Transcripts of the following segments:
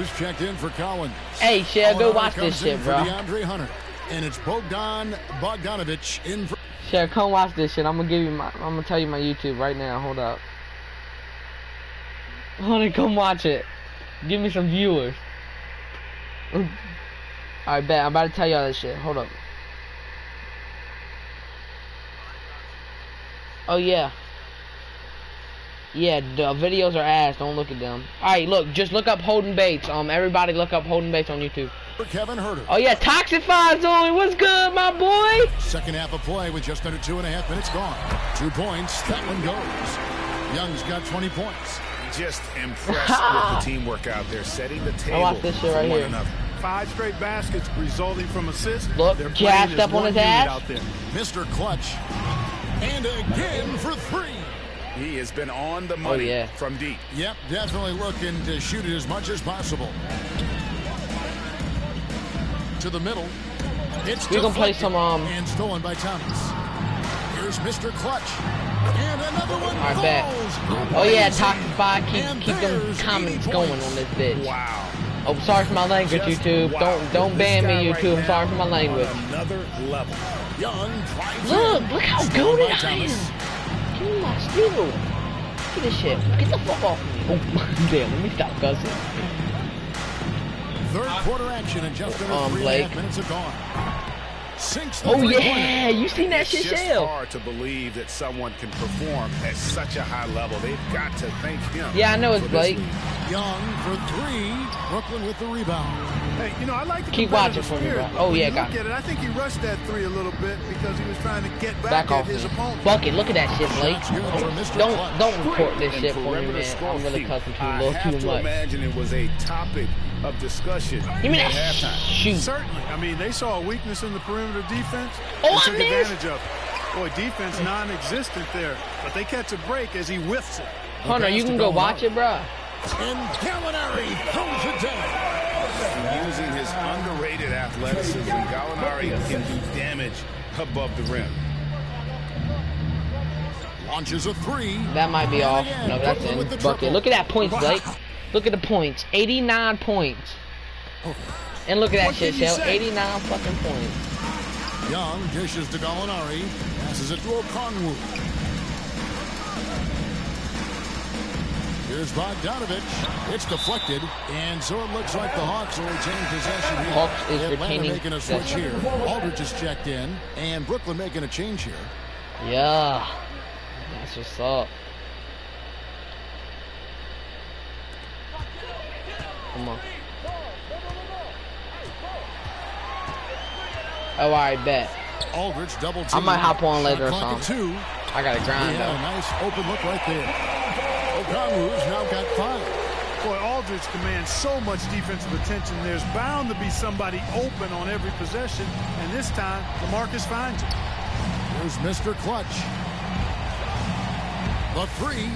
Aldridge checked in for Collins. Hey, Shell, go watch this shit, bro. DeAndre Hunter. And it's Bogdan Bogdanovic in for... Shell, come watch this shit. I'm gonna tell you my YouTube right now. Hold up. Hunter, come watch it. Give me some viewers. Alright, bet. I'm about to tell y'all this shit. Hold up. Oh, yeah. Yeah, the videos are ass. Don't look at them. Alright, look. Just look up Holden Bates. Everybody look up Holden Bates on YouTube. For Kevin Huerter. Oh, yeah. Toxified's on. What's good, my boy? Second half of play with just under 2.5 minutes gone. 2 points. That one goes. Young's got 20 points. Just impressed with the teamwork out there, setting the table I watch this shit right for one here. another. 5 straight baskets resulting from assists. Look, They're gassed playing as up on one his unit ass. out there. Mr. Clutch. And again for 3. He has been on the money from deep. Yep, definitely looking to shoot it as much as possible. To the middle. It's We're gonna play some and stolen by Thomas. Here's Mr. Clutch. And another one I falls. bet. Oh yeah, Toxified. And Keep them there's comments 80 going points. on this bitch. Wow. Oh, sorry for my language, Just YouTube. wow. Don't This ban guy me, right YouTube. I'm now sorry for my language. on another level. Young drives Look in. how Stolen goated by I Thomas. am. Give me my steal. Look at this shit. Get the fuck off me. Oh, damn, let me stop cussing. Third quarter action and just under 3.5 Blake. minutes have gone. Sinks the Oh three-pointer. yeah, you seen that It's shit, just Shell? hard to believe that someone can perform at such a high level. They've got to thank him. Yeah, I know it's for this Blake. lead. Young for 3. Brooklyn with the rebound. Hey, you know, I like the Keep watching competitive for me, spirit, bro. Oh, but yeah, when you got look it. at it. I think he rushed that 3 a little bit because he was trying to get Back back at off his me. opponent. Bucket, look at that shit, Blake. Shots good for Mr. Don't Clutch. report this And shit for me, perimeter man. score I'm really feet. cussing too I little have too to much. imagine it was a topic of discussion. Give me at that halftime. shoot. Certainly. I mean, they saw a weakness in the perimeter defense Oh, and I took missed. advantage of it. Boy, defense non-existent there, but they catch a break as he whiffs it. Hunter, you can go watch it, bro. And Gallinari throws it down. Using his underrated athleticism, Gallinari can do damage above the rim. Launches a 3. That might be And off. again, No, that's Brooklyn with the in. Bucket. triple. Look at that points, Blake. Look at the points. 89 points. And look at that What shit, can you Shell. say? 89 fucking points. Young dishes to Gallinari. Passes it to Okongwu. Here's Bogdanovic. It's deflected. And so it looks like the Hawks will retain possession here. Hawks is Atlanta retaining making a switch possession. here. Aldridge is checked in. And Brooklyn making a change here. Yeah. That's what's up. Come on. Oh, alright, bet. Aldridge double team. I might hop on later or Shot clock at something. 2. I gotta grind Yeah, though. nice open look right there. Okongwu's now got 5. Boy, Aldridge commands so much defensive attention. There's bound to be somebody open on every possession, and this time, LaMarcus finds it. Here's Mr. Clutch. The 3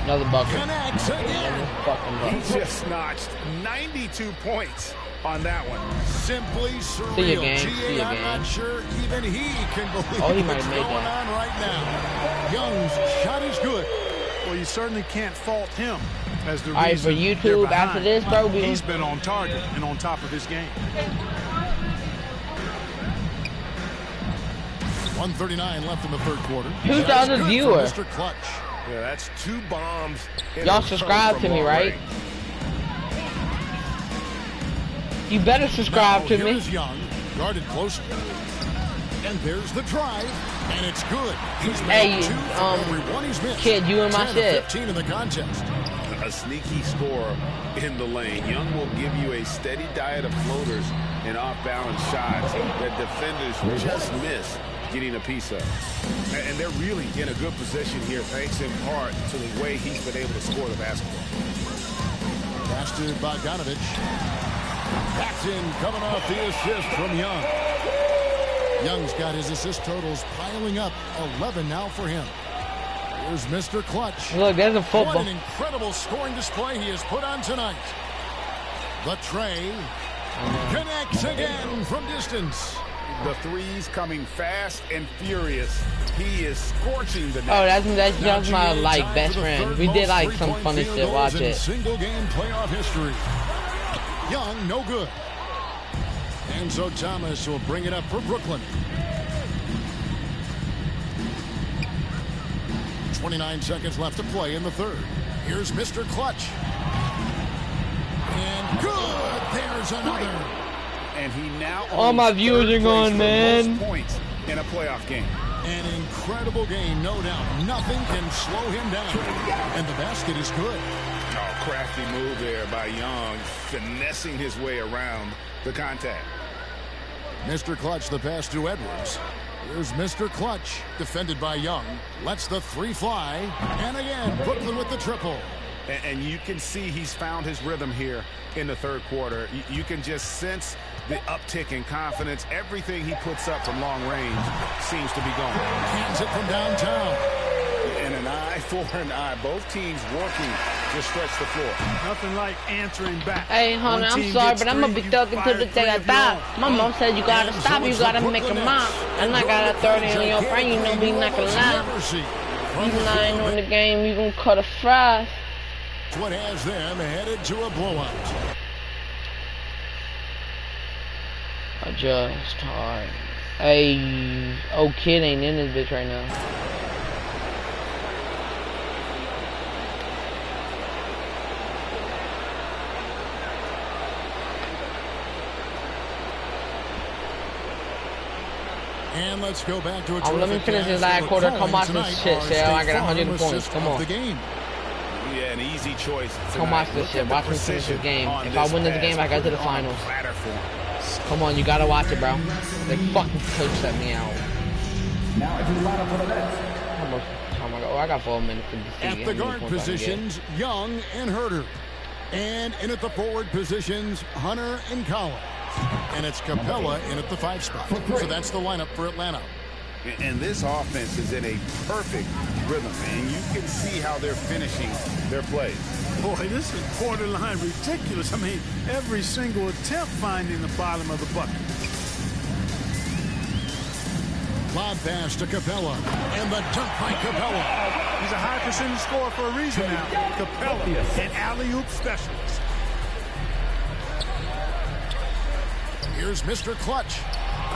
Another bucket. connects again. Another fucking He bucket. just notched 92 points on that one. Simply surreal. See you, gang. See you, I'm gang. not sure even he can believe Oh, he might what's have made going that. on right now. Young's shot is good. Well, you certainly can't fault him as the Alright, reason for YouTube, they're after behind. this, bro, we He's been on target and on top of his game. 1:39 left in the third quarter. Who's the That's other good for viewer? Mr. Clutch. Yeah, that's 2 bombs. in Y'all a row subscribe from to me, long right? range. You better subscribe Now, to here me. is Young, guarded closer. And there's the drive, and it's good. He's made Hey, 2 for every 1 he's missed. kid, you in my 10 of shit. 15 in the contest. A sneaky score in the lane. Young will give you a steady diet of floaters and off-balance shots that defenders just miss getting a piece of. And they're really in a good position here, thanks in part to the way he's been able to score the basketball. Pass to Bogdanovic. Paxton coming off the assist from Young. Young's got his assist totals piling up. 11 now for him. Here's Mr. Clutch. Look, there's a What football. an incredible scoring display he has put on tonight. The tray connects again from distance. The threes coming fast and furious. He is scorching the net. Oh, that's Now my GA like tied best for the friend. third We did most like some three-point funny field shit. goals Watch in it. Single game playoff history. Young, no good. And so Thomas will bring it up for Brooklyn. 29 seconds left to play in the third. Here's Mr. Clutch. And good. There's another. And he now all my viewers are going, man. Points in a playoff game. An incredible game, no doubt. Nothing can slow him down. And the basket is good. Oh, crafty move there by Young, finessing his way around the contact. Mr. Clutch, the pass to Edwards. Here's Mr. Clutch, defended by Young. Lets the three fly. And again, Brooklyn with the triple. And you can see he's found his rhythm here in the third quarter. You can just sense the uptick in confidence. Everything he puts up from long range seems to be going. Hands it from downtown. And an eye for an eye. Both teams working to stretch the floor. Nothing like answering back. Hey, honey, I'm sorry, but I'm going to be thugging till the day I die. My mom said you got to stop, you got to make a mom. And I got a 30 on your friend, you know me not going to lie. You lying on the game, you going to cut a fries. What has them headed to a blowout. Adjust hard. Hey, old kid ain't in this bitch right now. And let's go back to a let me finish this last quarter. Come watch this shit, Shell. I got 100 points. Come on. Yeah, an easy choice. Come watch this shit. Watch me finish this game. If I win this game, I go to the finals. Come on, you gotta watch it, bro. They fucking coach set me out. Now it's a lineup for the Nets. How much time I got? Oh, I got 4 minutes for this. At the guard positions, Young and Herter. And in at the forward positions, Hunter and Collins. And it's Capella in at the 5 spot. So that's the lineup for Atlanta. And this offense is in a perfect rhythm, and you can see how they're finishing their plays. Boy, this is borderline ridiculous. I mean, every single attempt finding the bottom of the bucket. Lob pass to Capella. And the dunk by Capella. He's a high percentage scorer for a reason now. Capella, an alley-oop specialist. Here's Mr. Clutch.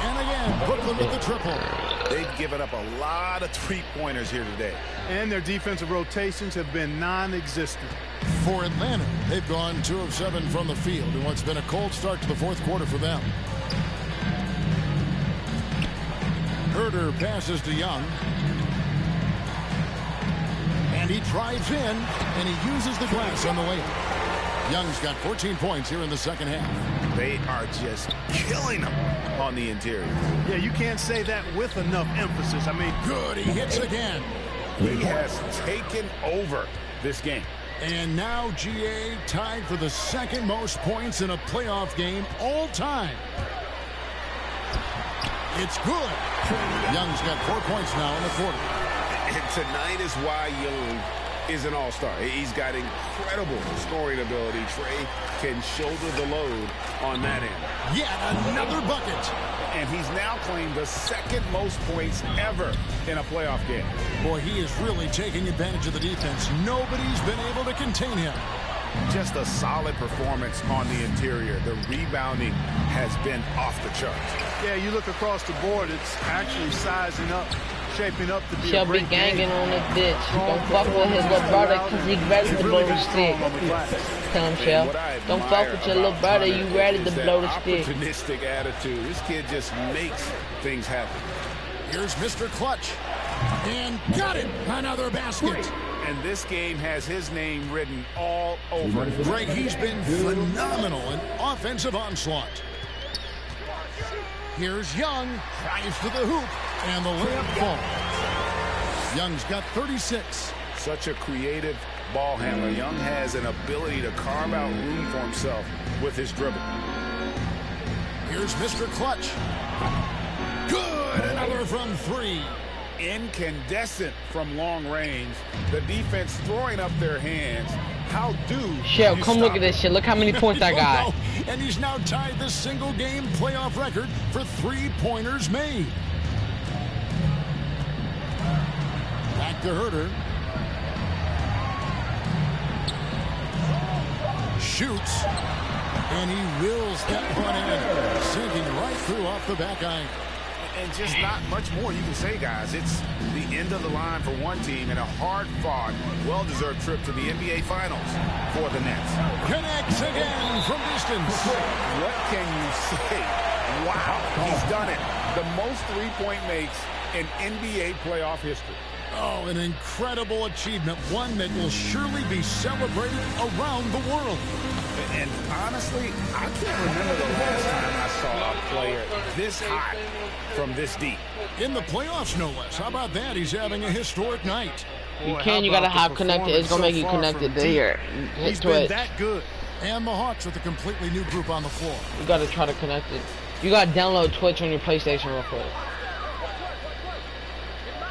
And again, Brooklyn with the triple. They've given up a lot of three-pointers here today. And their defensive rotations have been non-existent. For Atlanta, they've gone 2 of 7 from the field in what's been a cold start to the fourth quarter for them. Herter passes to Young. And he drives in, and he uses the glass on the layup. Young's got 14 points here in the second half. They are just killing them on the interior. Yeah, you can't say that with enough emphasis. I mean, good, he hits again. He has taken over this game. And now GA tied for the second most points in a playoff game all time. It's good. Young's got 4 points now in the quarter. And tonight is why Young is an all-star. He's got incredible scoring ability. Trey can shoulder the load on that end. Yet another bucket. And he's now claimed the second most points ever in a playoff game. Boy, he is really taking advantage of the defense. Nobody's been able to contain him. Just a solid performance on the interior. The rebounding has been off the charts. Yeah, you look across the board, it's actually sizing up, shaping up to be She'll be ganging on this bitch. Don't fuck with his little brother because he ready to blow the stick. Tell him, Shell. Don't fuck with your little brother. You ready to blow the stick. Opportunistic attitude. This kid just makes things happen. Here's Mr. Clutch. And got it. Another basket. And this game has his name written all over it. Greg, he's been phenomenal in offensive onslaught. Here's Young, drives to the hoop, and the layup falls. Young's got 36. Such a creative ball handler. Young has an ability to carve out room for himself with his dribble. Here's Mr. Clutch. Good, another from 3. Incandescent from long range. The defense throwing up their hands. How do Shell, you come stop look at this shit. Look how many points I got. And he's now tied the single-game playoff record for three-pointers made. Back to Herter. Shoots. And he wills that one in, sinking right through off the back iron. And just not much more you can say, guys. It's the end of the line for one team and a hard-fought, well-deserved trip to the NBA Finals for the Nets. Connects again from distance. What can you say? Wow, he's done it. The most three-point makes in NBA playoff history. Oh, an incredible achievement, one that will surely be celebrated around the world. And honestly, I can't remember the last time I saw a player this hot from this deep. In the playoffs, no less. How about that? He's having a historic night. You gotta have connected. It's gonna make you connected to here. He's Twitch. been that good. And the Hawks with a completely new group on the floor. You gotta try to connect it. You gotta download Twitch on your PlayStation real quick.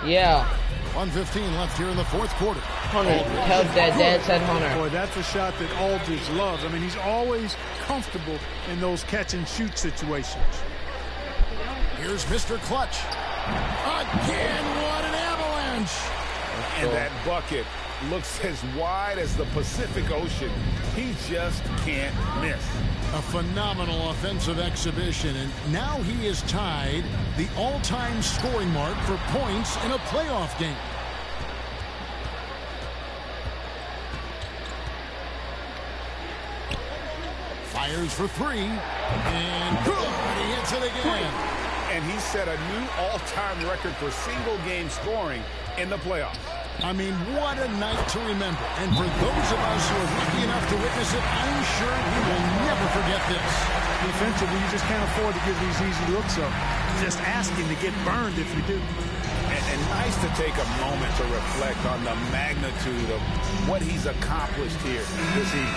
Yeah. 1:15 left here in the fourth quarter. Hunter, tell Dad said Hunter. Boy, that's a shot that Aldridge loves. I mean, he's always comfortable in those catch-and-shoot situations. Here's Mr. Clutch. Again, what an avalanche. And that bucket looks as wide as the Pacific Ocean. He just can't miss. A phenomenal offensive exhibition, and now he is tied the all-time scoring mark for points in a playoff game. Fires for three, and good. He hits it again. And he set a new all-time record for single-game scoring in the playoffs. I mean, what a night to remember. And for those of us who are lucky enough to witness it, I'm sure we will never forget this. Defensively, you just can't afford to give these easy looks up. Just ask him to get burned if you do. And nice to take a moment to reflect on the magnitude of what he's accomplished here this evening.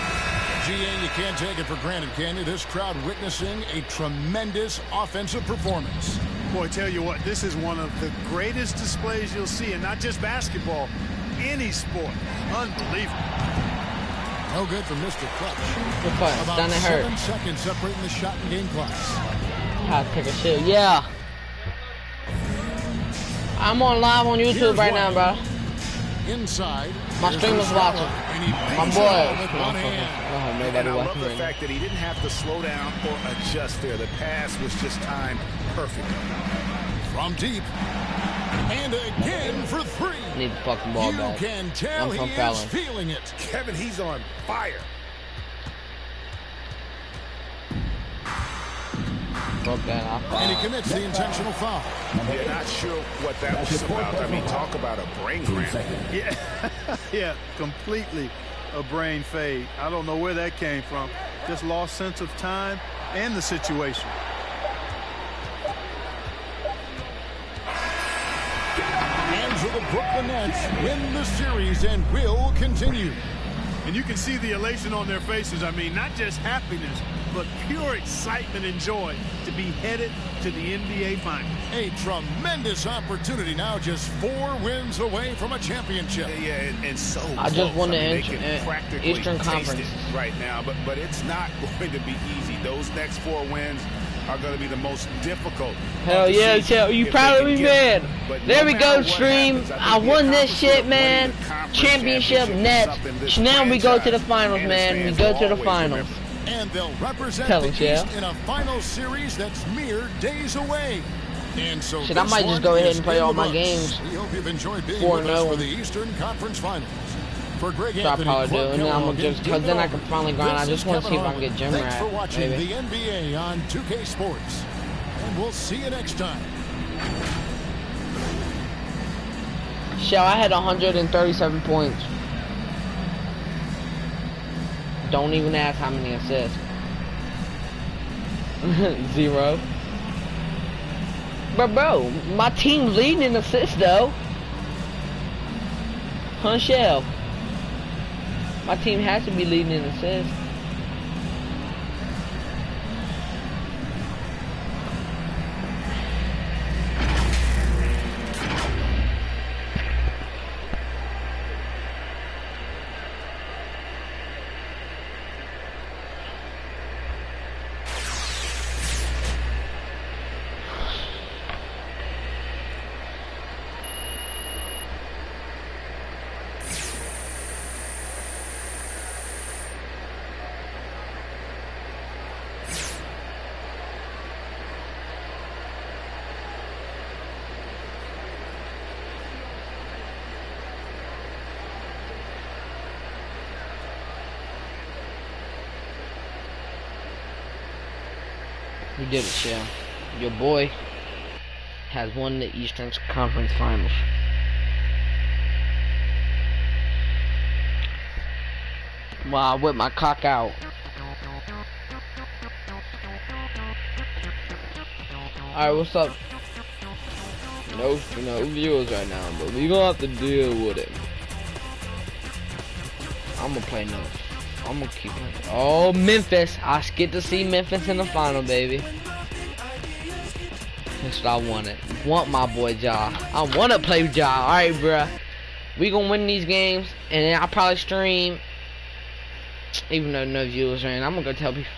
GA, you can't take it for granted, can you? This crowd witnessing a tremendous offensive performance. Boy, tell you what, this is one of the greatest displays you'll see, and not just basketball, any sport. Unbelievable. No good for Mr. Clutch. Good fight. About Done it hurt. 7 seconds separating the shot and game clocks. How to take a shit. Yeah. I'm on live on YouTube right now, bro. Inside. My streamer's watching. My boy. And I love the fact that he didn't have to slow down or adjust there. The pass was just timed perfectly. From deep. And again for three. Need the fucking ball back. You can tell he is feeling it. Kevin, he's on fire. And he commits the intentional foul. Yeah, not sure what that was about. I mean, talk about a brain cramp. Yeah, completely a brain fade. I don't know where that came from. Just lost sense of time and the situation. And so the Brooklyn Nets win the series and will continue. And you can see the elation on their faces. I mean, not just happiness, but pure excitement and joy to be headed to the NBA Finals. A tremendous opportunity now, just 4 wins away from a championship. Yeah, and so I just won the taste Eastern Conference it right now, but it's not going to be easy. Those next 4 wins are going to be the most difficult. Hell yeah, you proud of me, man. There we go, stream. I won this shit, man. Championship Nets. Now we go to the finals, man. We go to the finals. And they'll represent the East in a final series that's mere days away. And so shit, I might just go ahead and play all my games. We hope you've enjoyed being with us for the Eastern Conference Finals. For Greg Anthony, probably do, and then I'm gonna just, cause then I can finally grind. I just want to see if I can get gym rat. Thanks for watching maybe. the NBA on 2K Sports, and we'll see you next time. Shell, I had 137 points. Don't even ask how many assists. 0. But bro, my team's leading in assists though. Huh, Shell? My team has to be leading in assists. We did it, Shell. Your boy has won the Eastern Conference Finals. Wow, I whipped my cock out. Alright, what's up? No viewers right now, but we gonna have to deal with it. I'm gonna play no. I'm gonna keep playing. Oh, Memphis. I get to see Memphis in the final, baby. That's what I wanted. Want my boy Ja. I wanna play Ja. Alright, bruh. We gonna win these games, and then I'll probably stream. Even though no viewers are in, I'm gonna go tell people.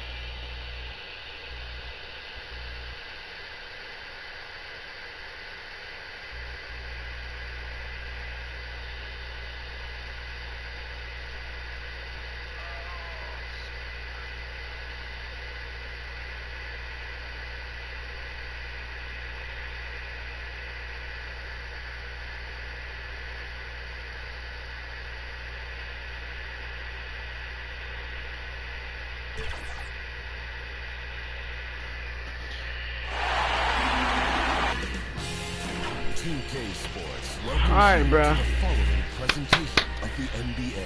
Alright, bro. Presentation of the NBA.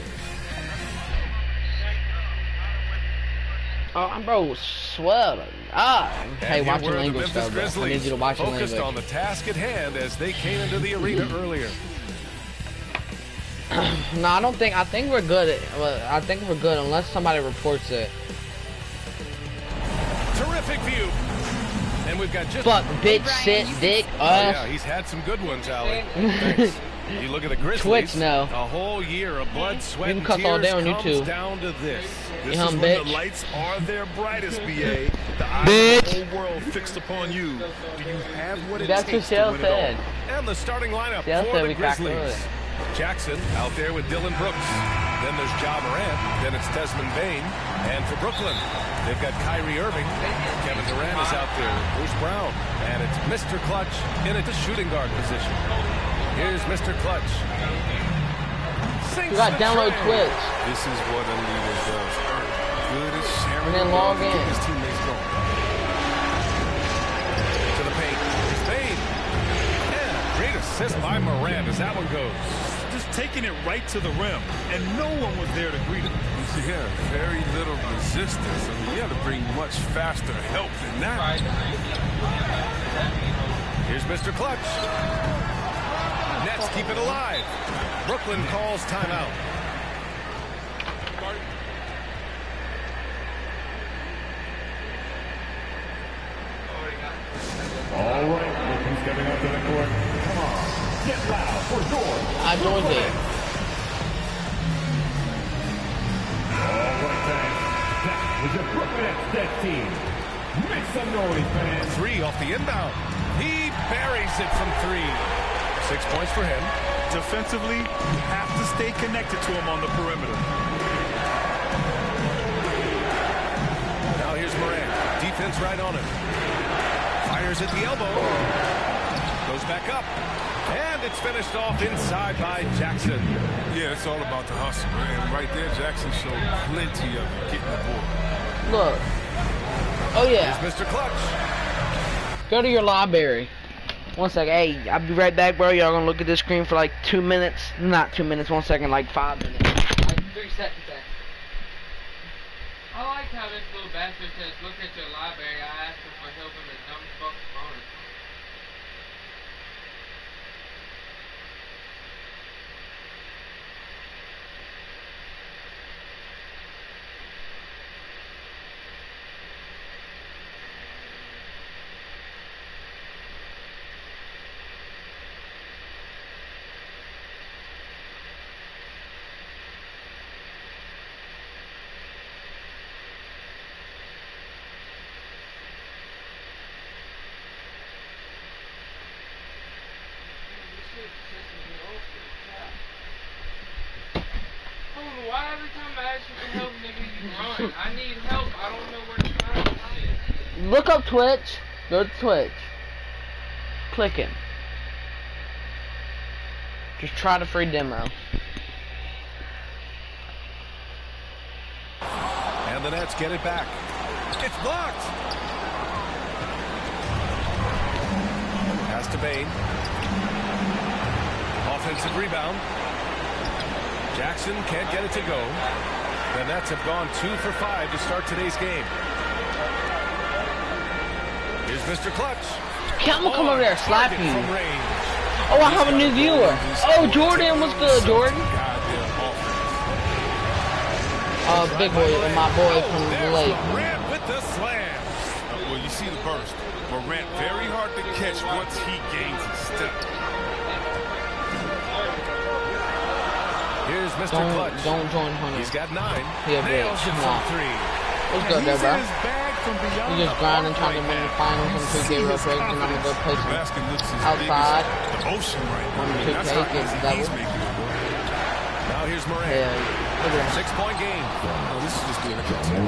Oh, bro, swell. Hey, watch your language, though, bro. I need you to watch your language. Focused on the task at hand as they came into the arena earlier. No, I don't think. I think we're good. I think we're good unless somebody reports it. Terrific view. And we've got just fuck, bitch, sit, dick, us. Oh, yeah, he's had some good ones, Allie. Thanks. You look at the Grizzlies. Twitch now. A whole year of blood, sweat, you can and cuss tears all day on comes YouTube. down to this. This is when the lights are their brightest, BA. The eyes of the whole world fixed upon you. Do you have what it That's what takes to Shell win said. it all? And the starting lineup Shell for said the we cracked Grizzlies. Jackson out there with Dylan Brooks. Then there's Ja Morant. Then it's Desmond Bane. And for Brooklyn, they've got Kyrie Irving. Kevin Durant is out there with Bruce Brown. And it's Mr. Clutch in at the shooting guard position. Here's Mr. Clutch. You got download Twitch. This is what a leader does. Good as sharing. And then log in. His teammates going. To the paint. It's Bane. Yeah, great assist by Morant as that one goes. Just taking it right to the rim, and no one was there to greet him. Yeah, very little resistance. I mean, you have to bring much faster help than that. Here's Mr. Clutch. Nets keep it alive. Brooklyn calls timeout. All right, Brooklyn stepping up to the court. Come on, get loud for George. I joined it. All right, fans. That was your Brooklyn Nets team. Make some noise, fans. Three off the inbound. He buries it from three. 6 points for him. Defensively, you have to stay connected to him on the perimeter. Now here's Morant. Defense right on him. Fires at the elbow. Goes back up. And it's finished off inside by Jackson. Yeah, it's all about the hustle, man. And right there, Jackson showed plenty of getting the ball. Look. Oh, yeah. Here's Mr. Clutch. Go to your library. 1 second. Hey, I'll be right back, bro. Y'all gonna look at this screen for like 2 minutes. Not 2 minutes, 1 second, like 5 minutes. Like 3 seconds. I like how this little bastard says, look at your library. I asked him for help in the dumb fuck phone. Why every time I ask you for help, nigga, you run? I need help. I don't know where to find this shit. Look up Twitch. Go to Twitch. Click it. Just try the free demo. And the Nets get it back. It's blocked. Pass to Bain. Offensive rebound. Jackson can't get it to go. The Nets have gone 2 for 5 to start today's game. Here's Mr. Clutch. I'm gonna come over there and slap you. Oh, I have a new viewer. Oh, Jordan, what's good, Jordan? Big boy, my boy from the lake. Morant with the slam. Well, you see the burst. Morant very hard to catch once he gains his step. Here's Mr. Clutch. Don't join Hunter. He's got 9. Yeah, Nails it from 3. What's good there, bro? You just grinding, trying to win the finals on 2K real quick, then I'm gonna go play some outside. On 2K, get the double. Now here's Morant. Yeah, look at that. 6-point game. Oh, this is just doing a continue.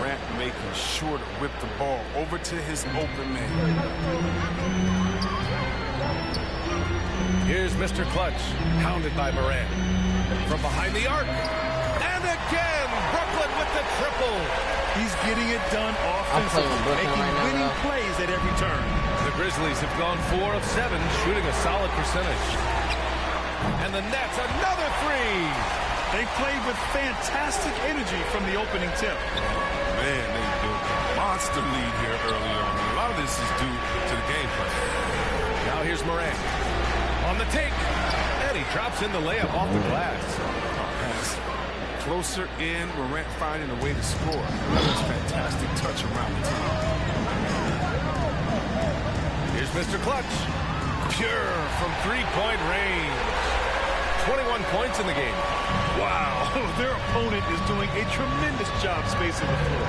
Morant making sure to whip the ball over to his open man. Here's Mr. Clutch, hounded by Morant. From behind the arc. And again, Brooklyn with the triple. He's getting it done offensively, making winning plays at every turn. The Grizzlies have gone 4 of 7, shooting a solid percentage. And the Nets, another 3. They played with fantastic energy from the opening tip. Man, they built a monster lead here early on. A lot of this is due to the game plan. Now here's Morant. On the take. And he drops in the layup off the glass. Pass closer in, Morant finding a way to score. That's fantastic touch around the team. Here's Mr. Clutch. Pure from 3-point range. 21 points in the game. Wow, their opponent is doing a tremendous job spacing the floor.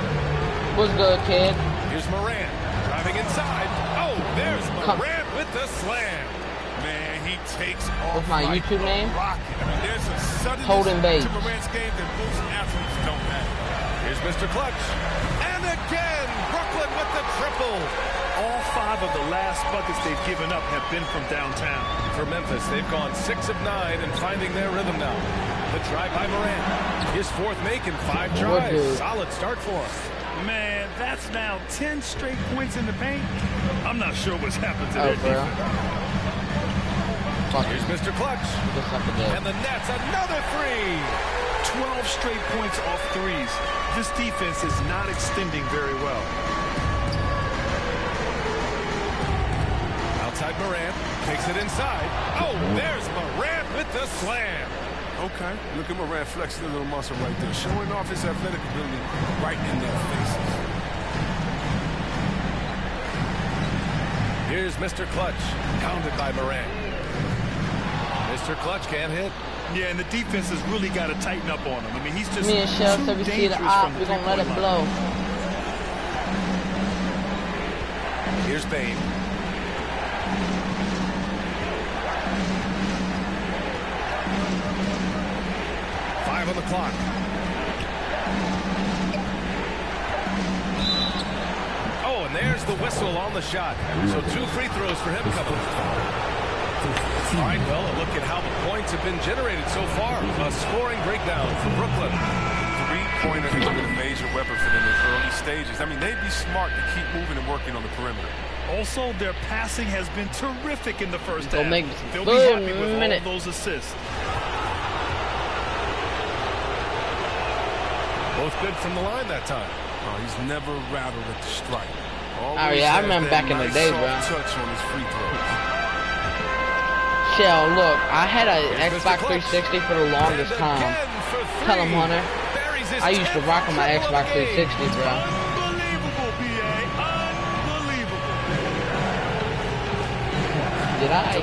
What's good, kid? Here's Morant driving inside. Oh, there's Morant with the slam. Man, he takes off. What's my like YouTube name? rocket. I mean, there's a suddenness Holding Bates. to Morant's game that most athletes don't have. Here's Mr. Clutch. And again, Brooklyn with the triple. All 5 of the last buckets they've given up have been from downtown. For Memphis, they've gone 6 of 9 and finding their rhythm now. The try by Morant. His 4th make in 5 tries. Solid start for him. Man, that's now 10 straight points in the paint. I'm not sure what's happened to their defense. Here's Mr. Clutch. And the Nets, another 3. 12 straight points off threes. This defense is not extending very well. Outside Morant. Takes it inside. Oh, there's Morant with the slam. Okay, look at Morant flexing a little muscle right there, showing off his athletic ability right in their faces. Here's Mr. Clutch, pounded by Morant. Mr. Clutch can't hit. Yeah, and the defense has really got to tighten up on him. I mean, he's just me and Chef said we see the op, we're going to let it blow. Here's Bain. On the clock. Oh, and there's the whistle on the shot. So 2 free throws for him coming. All right, well, a look at how the points have been generated so far. A scoring breakdown for Brooklyn. Three-pointer has been a major weapon for them in the early stages. I mean, they'd be smart to keep moving and working on the perimeter. Also, their passing has been terrific in the first half. They'll be happy with all those assists. Both good from the line that time. Oh, he's never rattled at the strike. Oh yeah, I remember back in the day, bro. Touch on his free throws. Shell, look, I had an Xbox 360 for the longest time. Tell him, Hunter. I used to rock on my Xbox 360, bro. Unbelievable, PA. Unbelievable. Did I?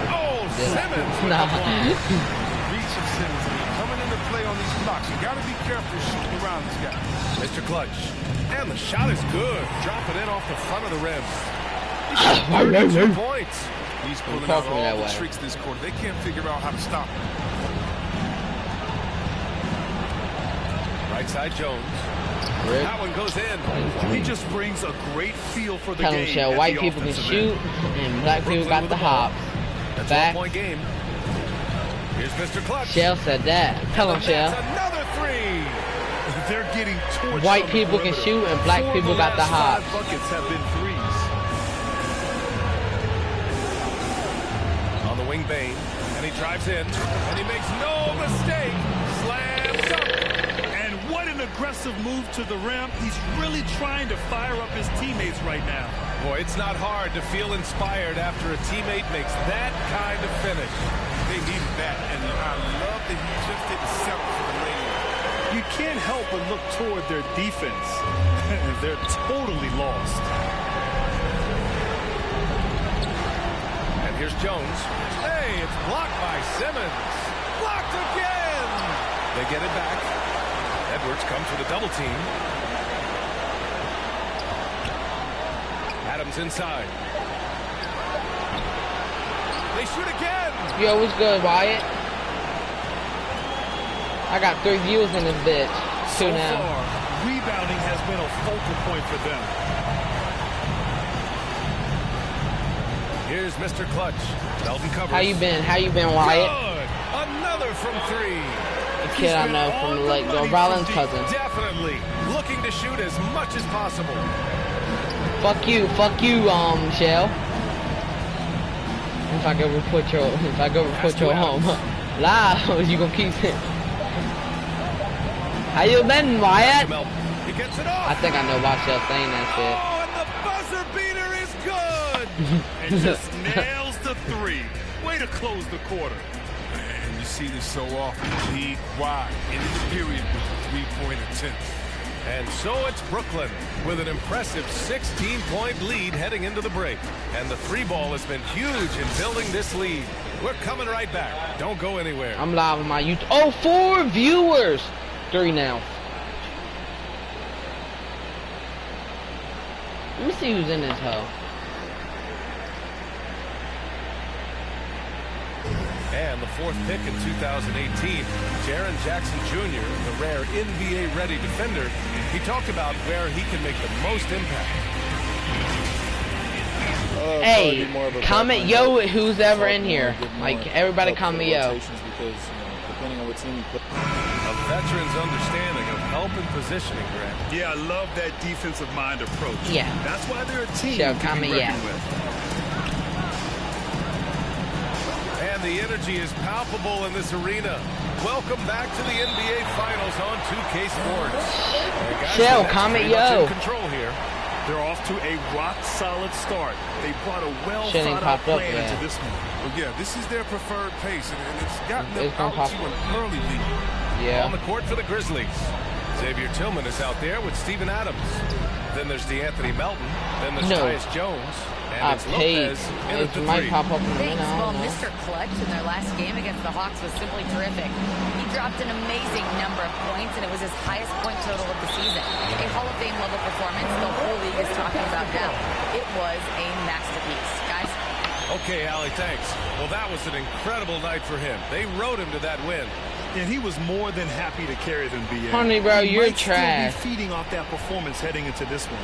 Oh, Simmons. Nah. Reach of Simmons. Coming into play on these blocks. You got to be careful shooting around this guy. Mr. Clutch. And the shot is good. Drop it in off the front of the rim. 2 points. He's pulling out all the tricks this quarter. They can't figure out how to stop him. Right side Jones. Rick. That one goes in. He just brings a great feel for the Tell game. him, Shell, white people can shoot and black people got the hop. That's a 12-point game. Here's Mr. Clutch. Shell said that. Tell him, Shell. Another 3. They're getting torched. White people can shoot and black people got the hop. Buckets have been threes. guarding Bane, and he drives in, and he makes no mistake. Slams up. And what an aggressive move to the rim. He's really trying to fire up his teammates right now. Boy, it's not hard to feel inspired after a teammate makes that kind of finish. They needed that, and I love that he just didn't settle for the lane. You can't help but look toward their defense. They're totally lost. And here's Jones. Hey, it's blocked by Simmons. Blocked again. They get it back. Edwards comes with a double team. Adams inside. They shoot again. Yo, what's good, Wyatt? I got 3 views in this bitch. 2 So now. far, rebounding has been a focal point for them. Here's Mr. Clutch. Melton covers. How you been? How you been, Wyatt? Good. Another from 3. The kid I know from the Lake Bill Rollins' cousin. Definitely looking to shoot as much as possible. Fuck you, Shell. If I go report your home live, you gonna keep it. How you been, Wyatt? He gets it off. I think I know why Shell's saying that Oh, and the buzzer beater is good. And just nails the 3. Way to close the quarter. And you see this so often. League-wide, end of the period with a 3-point attempt. And so it's Brooklyn with an impressive 16-point lead heading into the break. And the 3-ball has been huge in building this lead. We're coming right back. Don't go anywhere. I'm live on my YouTube. Oh, 4 viewers. 3 now. Let me see who's in this hoe. And the 4th pick in 2018, Jaren Jackson Jr., the rare NBA-ready defender, he talked about where he can make the most impact. Hey, comment yo who's ever in here. Like, everybody comment yo. A veteran's understanding of help and positioning, Grant. Yeah, I love that defensive mind approach. Yeah. That's why they're a team Shell to be comment reckoned yeah. with. And the energy is palpable in this arena. Welcome back to the NBA Finals on 2K Sports. Guys, Shell, that's comment pretty much yo. in control here. They're off to a rock-solid start. They brought a Shit ain't well-thought-out popped up plan yet. into this one. Well, yeah, this is their preferred pace, and it's gotten them It's gonna out pop to up. an early lead. On Yeah. the court for the Grizzlies. Xavier Tillman is out there with Steven Adams. Then there's DeAnthony Melton. Then there's No. Tyus Jones. And I it's paid. Lopez in at It the might 3. pop up in a minute. Thanks. I Well, don't know. Mr. Clutch in their last game against the Hawks was simply terrific. He dropped an amazing number of points, and it was his highest point total of the season. A Hall of Fame level performance the whole league is talking about now. It was a masterpiece. Guys, Okay, Allie, thanks. Well, that was an incredible night for him. They rode him to that win. And he was more than happy to carry them, BA. Honey, bro, He you're might still be trash. feeding off that performance heading into this one.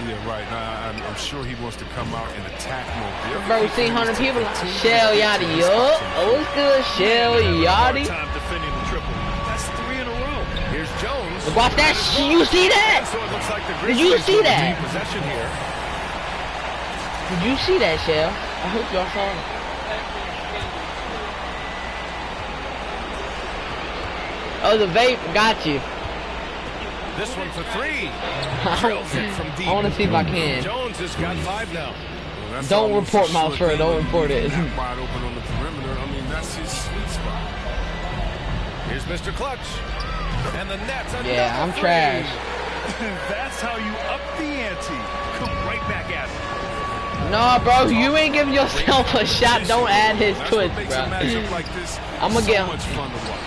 Yeah, right. I'm sure he wants to come out and attack more. Bro, we seen 100 people. Shell Yachty, yo. Oh, what's good, Shell Yachty? Hard time defending the triple. That's 3 in a row. Here's Jones. Watch that. You see And that? so it looks like the Did you Grizzlies see will that? retain possession here. Did you see that, Shell? I hope y'all saw it. Oh, the vape got you. This one for 3. I Trails it from deep. want to see if I can. Jones has got 5 now. Well, that's Don't almost report a my sure friend, thing don't when report he's it. that wide open on the perimeter. I mean, that's his sweet spot. Here's Mr. Clutch. And the Nets. Yeah, I'm another 3. trash. That's how you up the ante. Come right back at it. No, bro, you ain't giving yourself a shot. Don't add his That's twist, what makes bro. a matchup like this I'ma so get- much fun to watch.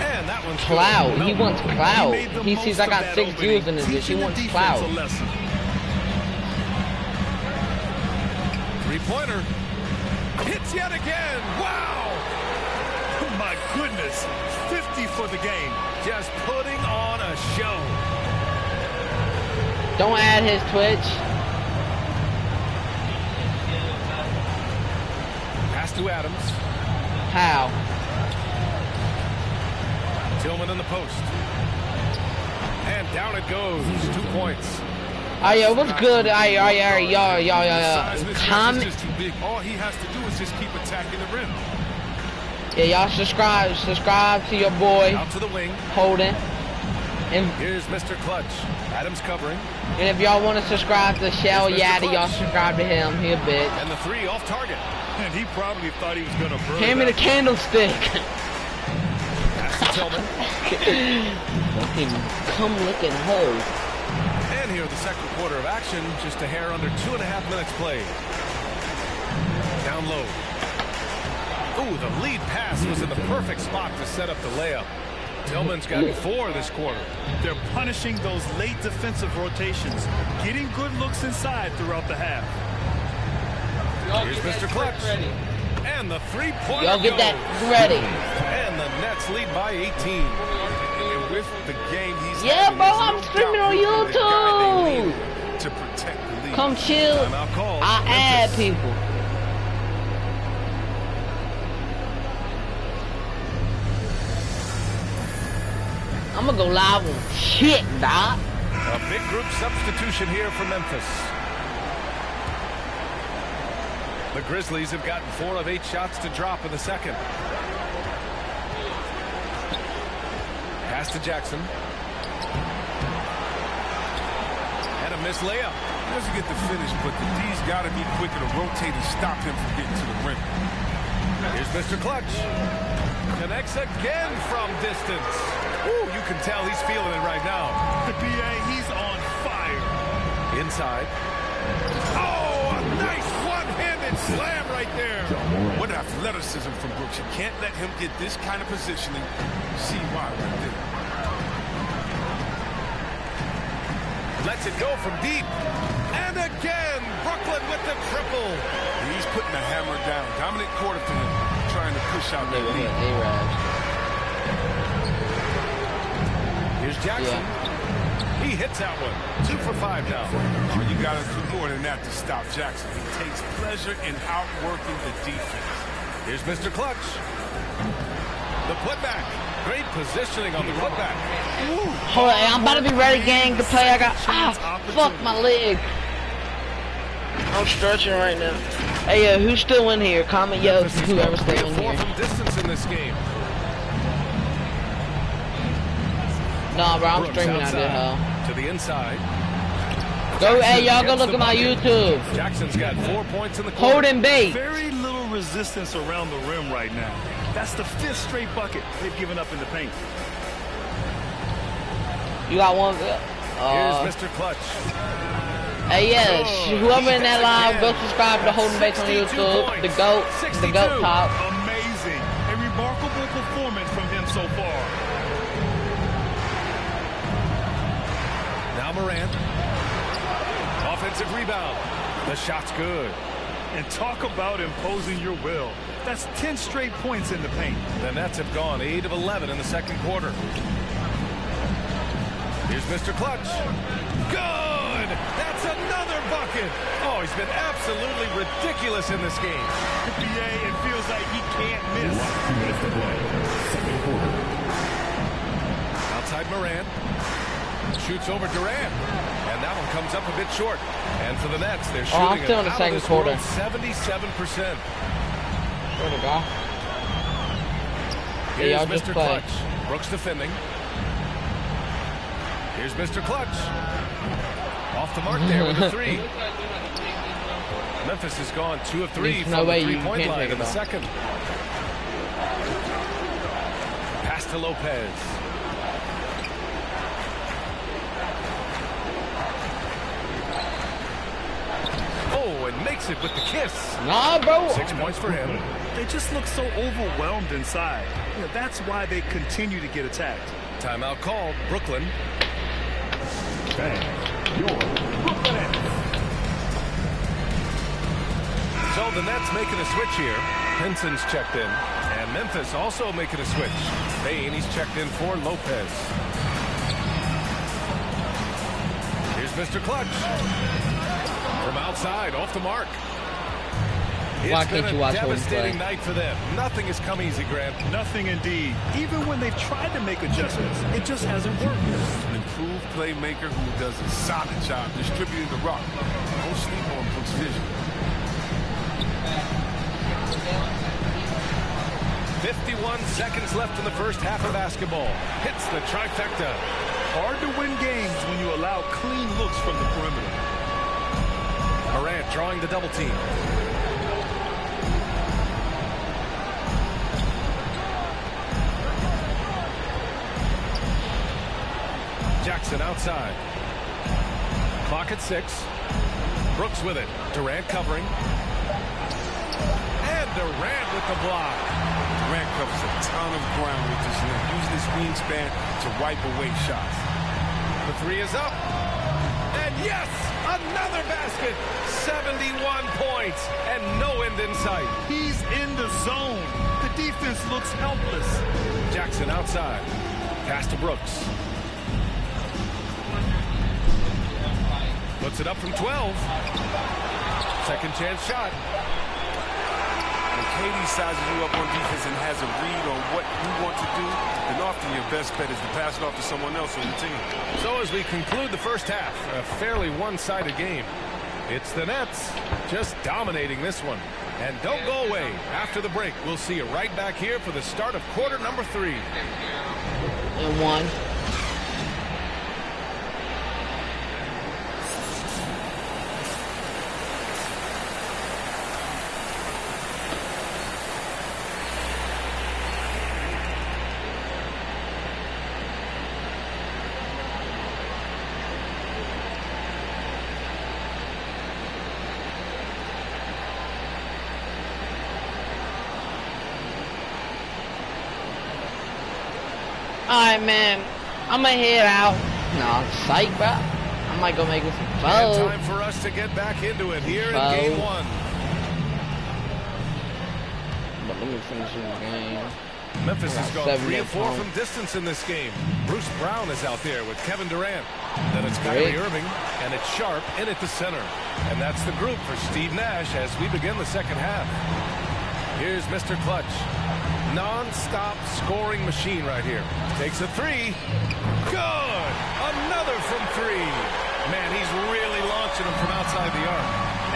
And that one's Cloud. good. He wants cloud. made the He most sees I of got that 6 opening, views in this bitch. He teaching the wants defense cloud. a lesson. 3-pointer. Hits yet again. Wow. My goodness. 50 for the game. Just putting on a show. Don't add his Twitch. Pass to Adams. How? Tillman in the post. And down it goes. 2 points. Oh yeah, what's good? Y'all. Comment. Just too big. All he has to do is just keep attacking the rim. Yeah, y'all subscribe to your boy. Out to the wing. Holden. And here's Mr. Clutch. Adams covering. And if y'all want to subscribe to Shell Yaddy, y'all subscribe to him. He a bitch. And the three off target. And he probably thought he was gonna burn. Hand me the candlestick. Pass to Tillman. Fucking come looking hoe. And here the second quarter of action, just a hair under 2.5 minutes played. Down low. Ooh, the lead pass was in the perfect spot to set up the layup. Tillman's got 4 this quarter. They're punishing those late defensive rotations, getting good looks inside throughout the half. Here's Mr. Clutch. And the three-pointer Y'all get that ready. And the Nets lead by 18. And with the game he's yeah, bro, I'm streaming on YouTube. To protect the lead. Come chill. I add people. I'm gonna go live on shit, dog. A big group substitution here for Memphis. The Grizzlies have gotten 4 of 8 shots to drop in the second. Pass to Jackson. And a missed layup. He doesn't get the finish, but the D's got to be quicker to rotate and stop him from getting to the rim. Here's Mr. Clutch. Connects again from distance. Ooh, you can tell he's feeling it right now. The PA, he's on fire. Inside. Oh, a nice one-handed slam right there. What athleticism from Brooks. You can't let him get this kind of positioning. See why right there. Lets it go from deep. And again, Brooklyn with the triple. He's putting the hammer down. Dominant quarter for him, trying to push out that lead. Here's Jackson. Yeah. He hits that one. 2 for 5 now. Oh, you got to do more than that to stop Jackson. He takes pleasure in outworking the defense. Here's Mr. Clutch. The putback. Great positioning on the putback. Hold on, I'm about to be ready, gang, to play. I got fuck my leg. I'm stretching right now. Hey, who's still in here? Comment yes, whoever's still in here. From distance in this game. Nah, bro, I'm streaming out there, huh? To the inside. Go, hey, y'all go look at my YouTube. Jackson's got 4 points in the quarter. Holding bait. Very little resistance around the rim right now. That's the 5th straight bucket they've given up in the paint. You got one. Here's Mr. Clutch. Hey, yes, whoever in that live, go subscribe to Holding Baits on YouTube. The GOAT Talk. Amazing. A remarkable performance from him so far. Now Morant. Offensive rebound. The shot's good. And talk about imposing your will. That's 10 straight points in the paint. The Nets have gone 8 of 11 in the second quarter. Here's Mr. Clutch. Good! That's another bucket! Oh, he's been absolutely ridiculous in this game. The PA, it feels like he can't miss. Outside Morant. Shoots over Durant. And that one comes up a bit short. And for the Nets, they're shooting I'm still in the second quarter. 77%. Where to go? Here's Mr. Clutch. Brooks defending. Here's Mr. Clutch. Off the mark there with the 3. Memphis has gone 2 of 3 from the 3-point line in the second. Pass to Lopez. Oh, and makes it with the kiss. Nah, bro. 6 points for him. They just look so overwhelmed inside. You know, that's why they continue to get attacked. Timeout called. Brooklyn. Bang. Your Brooklyn Nets. So the Nets making a switch here. Henson's checked in. And Memphis also making a switch. Bane, he's checked in for Lopez. Here's Mr. Clutch. From outside, off the mark. Why It's been can't a you watch what we devastating play? night for them. Nothing has come easy, Grant. Nothing indeed. Even when they've tried to make adjustments, it just hasn't worked. An improved playmaker who does a solid job distributing the rock. Don't sleep on Brooks' vision. 51 seconds left in the first half of basketball. Hits the trifecta. Hard to win games when you allow clean looks from the perimeter. Morant drawing the double team. Jackson outside. Clock at 6. Brooks with it. Durant covering. And Durant with the block. Durant covers a ton of ground with this length, using his wingspan to wipe away shots. The three is up. And yes, another basket. 71 points and no end in sight. He's in the zone. The defense looks helpless. Jackson outside. Pass to Brooks. Puts it up from 12. Second chance shot. When KD sizes you up on defense and has a read on what you want to do, then often your best bet is to pass it off to someone else on the team. So as we conclude the first half, a fairly one-sided game. It's the Nets just dominating this one. And don't go away. After the break, we'll see you right back here for the start of quarter number 3. And 1. Alright, man. I'm gonna head out. No, psych, bro. I might go make some And food. time for us to get back into it here in Foul. game 1. But let me finish this game. Memphis has gone 7 3 of 4 minutes from distance in this game. Bruce Brown is out there with Kevin Durant. Then it's Great. Kyrie Irving, and it's Sharp in at the center. And that's the group for Steve Nash as we begin the second half. Here's Mr. Clutch. Non-stop scoring machine right here. Takes a 3. Good! Another from 3. Man, he's really launching them from outside the arc.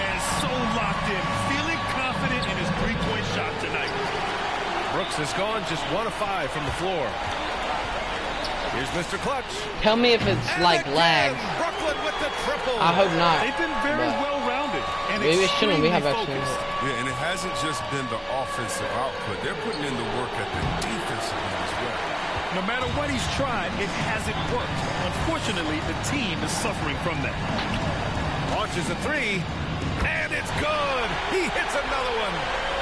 And so locked in, feeling confident in his three-point shot tonight. Brooks has gone just 1 of 5 from the floor. Here's Mr. Clutch. Tell me if it's And like again, lags. Brooklyn with the triple. I hope not. They've been very But well-rounded and maybe it shouldn't. We have extremely actually. focused. Yeah, and it hasn't just been the offensive output. They're putting in the work at the defensive end as well. No matter what he's tried, it hasn't worked. Unfortunately, the team is suffering from that. Launches a 3, and it's good. He hits another one.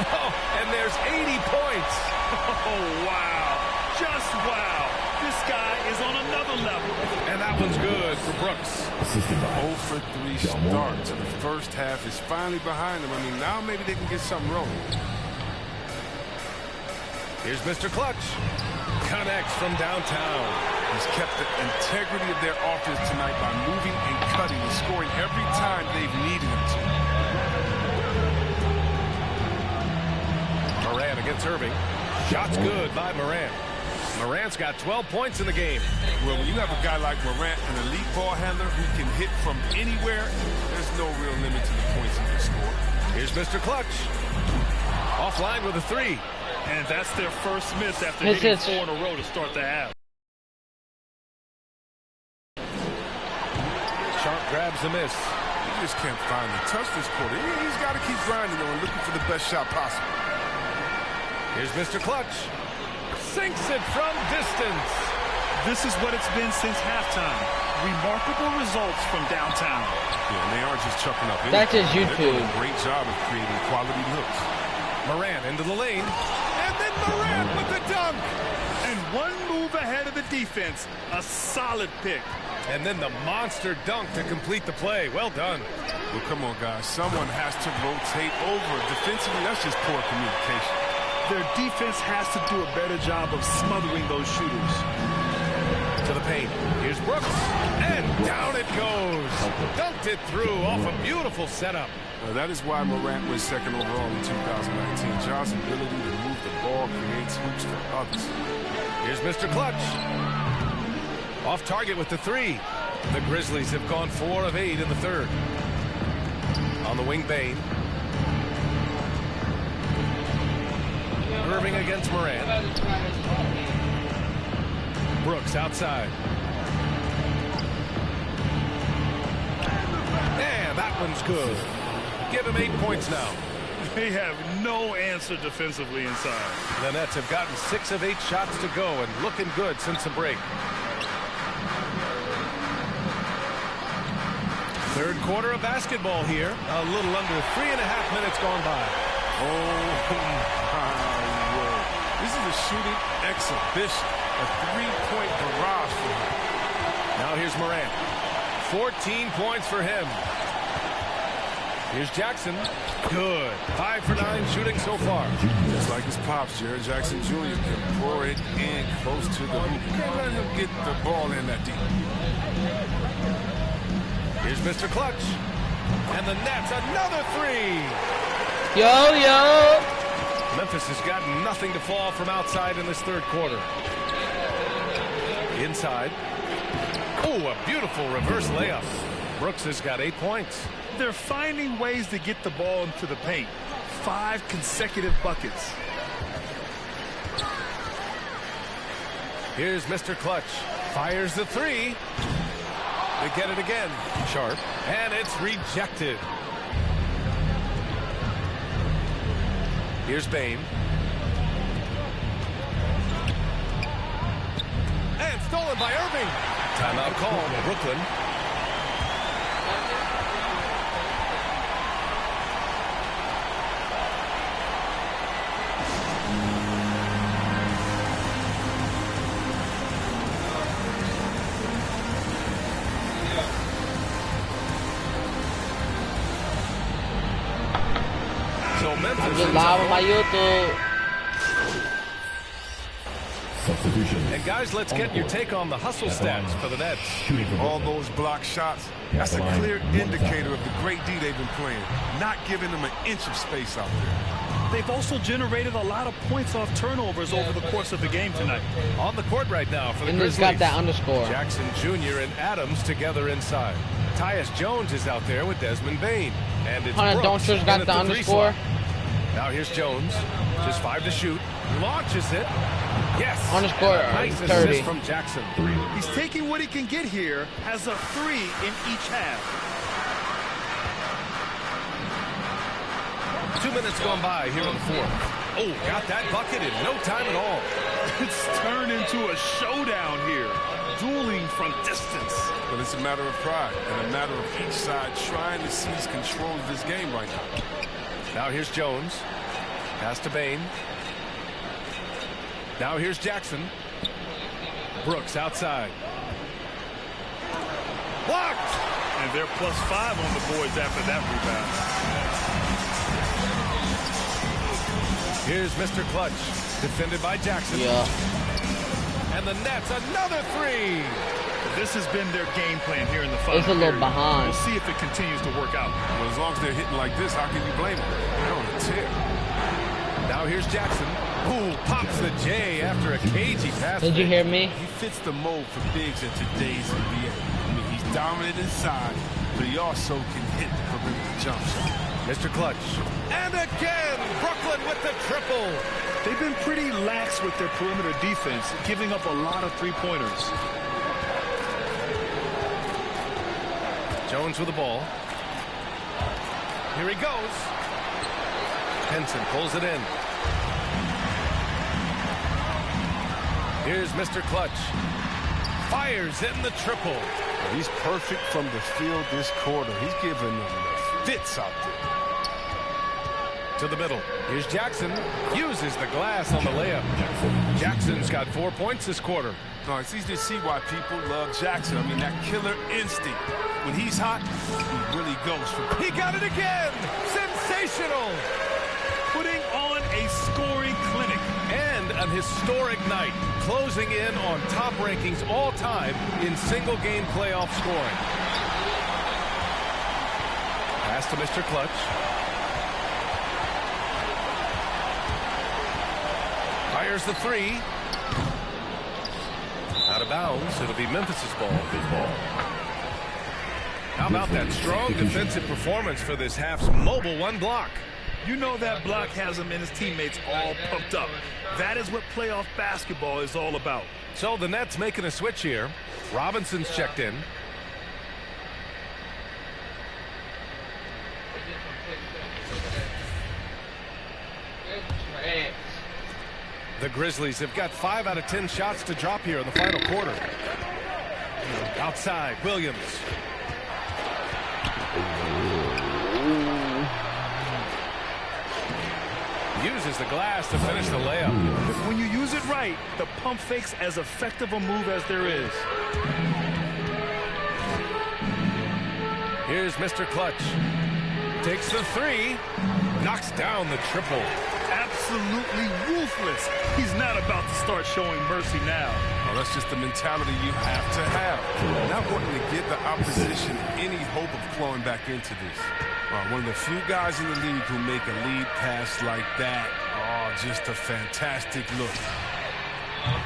Oh, and there's 80 points. Oh, wow. Just wow. This guy is on another level. And that one's good for Brooks. 0 for 3 start to the first half is finally behind them. I mean, now maybe they can get something rolling. Here's Mr. Clutch. Connects from downtown. He's kept the integrity of their offense tonight by moving and cutting and scoring every time they've needed him to. Morant against Irving. Shot's good by Morant. Morant's got 12 points in the game. Well, when you have a guy like Morant, an elite ball handler who can hit from anywhere, there's no real limit to the points he can score. Here's Mr. Clutch. Offline with a 3. And that's their first miss after This hitting is- 4 in a row to start the half. Sharp grabs the miss. He just can't find the touch this quarter. He's got to keep grinding though and looking for the best shot possible. Here's Mr. Clutch. Sinks it from distance. This is what it's been since halftime. Remarkable results from downtown. Yeah, and they aren't just chucking up anything. That's just They're doing YouTube. a great job of creating quality looks. Morant into the lane. And then Morant with the dunk. And one move ahead of the defense. A solid pick. And then the monster dunk to complete the play. Well done. Well, come on, guys. Someone has to rotate over. Defensively, that's just poor communication. Their defense has to do a better job of smothering those shooters. To the paint. Here's Brooks. And down it goes. Dunked it through off a beautiful setup. That is why Morant was second overall in 2019. John's ability to move the ball creates hoops for others. Here's Mr. Clutch. Off target with the three. The Grizzlies have gone 4 of 8 in the third. On the wing, Bane. Irving against Morant. Brooks outside. Yeah, that one's good. Give him 8 points now. They have no answer defensively inside. The Nets have gotten 6 of 8 shots to go and looking good since the break. Third quarter of basketball here. A little under 3.5 minutes gone by. Oh, my word. This is a shooting exhibition. A 3-point barrage for him. Now here's Morant. 14 points for him. Here's Jackson. Good. 5 for 9 shooting so far. Just like his pops, Jared Jackson Jr. can pour it in close to the hoop. You can't let him get the ball in that deep. Here's Mr. Clutch. And the Nets, another 3. Yo, yo. Memphis has got nothing to fall from outside in this third quarter. Inside. Oh, a beautiful reverse layup. Brooks has got 8 points. They're finding ways to get the ball into the paint. 5 consecutive buckets. Here's Mr. Clutch. Fires the 3. They get it again. Sharp. And it's rejected. Here's Bane. And stolen by Irving. Timeout call. Brooklyn. I'm just live on my YouTube. Substitution. And guys, let's get your take on the hustle stats for the Nets. All those block shots, that's a clear indicator of the great D they've been playing. Not giving them an inch of space out there. They've also generated a lot of points off turnovers over the course of the game tonight. On the court right now for the And Grizzlies. it's got that underscore. Jackson Jr. and Adams together inside. Tyus Jones is out there with Desmond Bane. And it's Hunter Brooks Doncic got in the at three underscore. slot. Now here's Jones. Just 5 to shoot. Launches it. Yes. Underscore Nice 30. assist from Jackson. He's taking what he can get here, has a 3 in each half. 2 minutes gone by here in the fourth. Oh, got that bucket in no time at all. It's turned into a showdown here. Dueling from distance. But it's a matter of pride and a matter of each side trying to seize control of this game right now. Now here's Jones. Pass to Bane. Now here's Jackson. Brooks outside. Blocked! And they're +5 on the boards after that rebound. Here's Mr. Clutch. Defended by Jackson. Yeah. And the Nets, another 3. This has been their game plan here in the final It's a little period. behind. We'll see if it continues to work out. Well, as long as they're hitting like this, how can you blame them? They're on a tear. Now here's Jackson. Ooh, pops the J after a cagey pass. Did you hear me? He fits the mold for bigs in today's NBA. I mean, he's dominant inside, but he also can hit the perimeter jump shot. Mr. Clutch. And again, Brooklyn with the triple. They've been pretty lax with their perimeter defense, giving up a lot of three-pointers. Jones with the ball. Here he goes. Henson pulls it in. Here's Mr. Clutch. Fires in the triple. He's perfect from the field this quarter. He's giving them the fits out there. To the middle. Here's Jackson. Uses the glass on the layup. Jackson's got 4 points this quarter. No, it's easy to see why people love Jackson. I mean, that killer instinct. When he's hot, he really goes for it. He got it again. Sensational. Putting on a scoring clinic. And an historic night. Closing in on top rankings all time in single game playoff scoring. Pass to Mr. Clutch. Fires the three. Out of bounds. It'll be Memphis's ball. How about that strong defensive performance for this half's mobile one block? You know that block has him and his teammates all pumped up. That is what playoff basketball is all about. So the Nets making a switch here. Robinson's checked in. The Grizzlies have got 5 out of 10 shots to drop here in the final quarter. Outside, Williams. Uses the glass to finish the layup. When you use it right, the pump fake's as effective a move as there is. Here's Mr. Clutch. Takes the three. Knocks down the triple. Absolutely ruthless. He's not about to start showing mercy now. Oh, that's just the mentality you have to have. Not wanting to give the opposition any hope of clawing back into this. One of the few guys in the league who make a lead pass like that. Oh, just a fantastic look.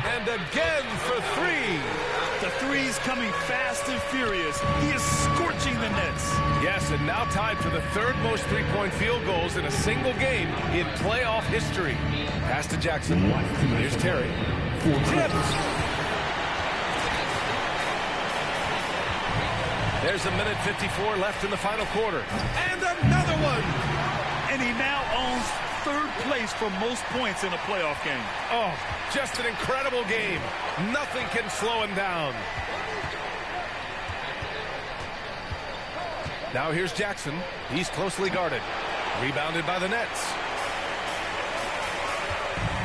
And again for three. The three's coming fast and furious. He is scorching the Nets. Yes, and now tied for the third most three-point field goals in a single game in playoff history. Pass to Jackson. Here's Terry. Tips. There's a minute 54 left in the final quarter. And another one. And he now owns third place for most points in a playoff game. Oh, just an incredible game. Nothing can slow him down. Now here's Jackson. He's closely guarded. Rebounded by the Nets.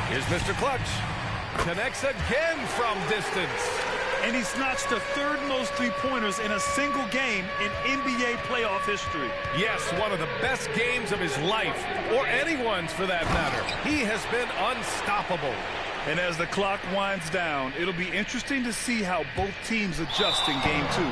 Here's Mr. Clutch. Connects again from distance. And he's notched the third most three-pointers in a single game in NBA playoff history. Yes, one of the best games of his life, or anyone's for that matter. He has been unstoppable. And as the clock winds down, it'll be interesting to see how both teams adjust in game 2.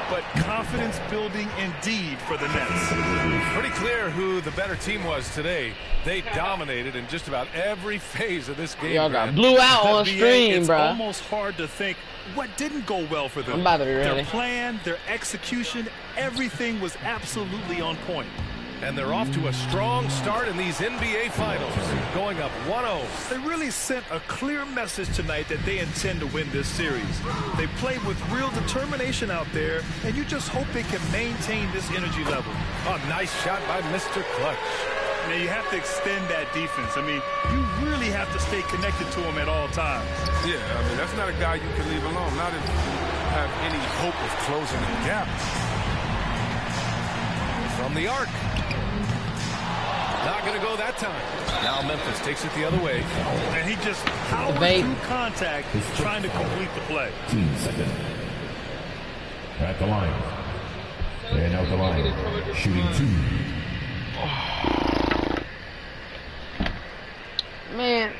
But confidence building indeed for the Nets. Pretty clear who the better team was today. They dominated in just about every phase of this game. Y'all got blew out on stream, it's bro. Almost hard to think what didn't go well for them. I'm about to be ready. Their plan, their execution, everything was absolutely on point. And they're off to a strong start in these NBA Finals, going up 1-0. They really sent a clear message tonight that they intend to win this series. They played with real determination out there, and you just hope they can maintain this energy level. A nice shot by Mr. Clutch. Now, you have to extend that defense. I mean, you really have to stay connected to him at all times. Yeah, I mean, that's not a guy you can leave alone, not if you have any hope of closing the gap. From the arc. Not going to go that time. Now Memphis takes it the other way. And he just powered through contact, trying to complete the play. 15 seconds. At the line. And out the line. Shooting 2. Man.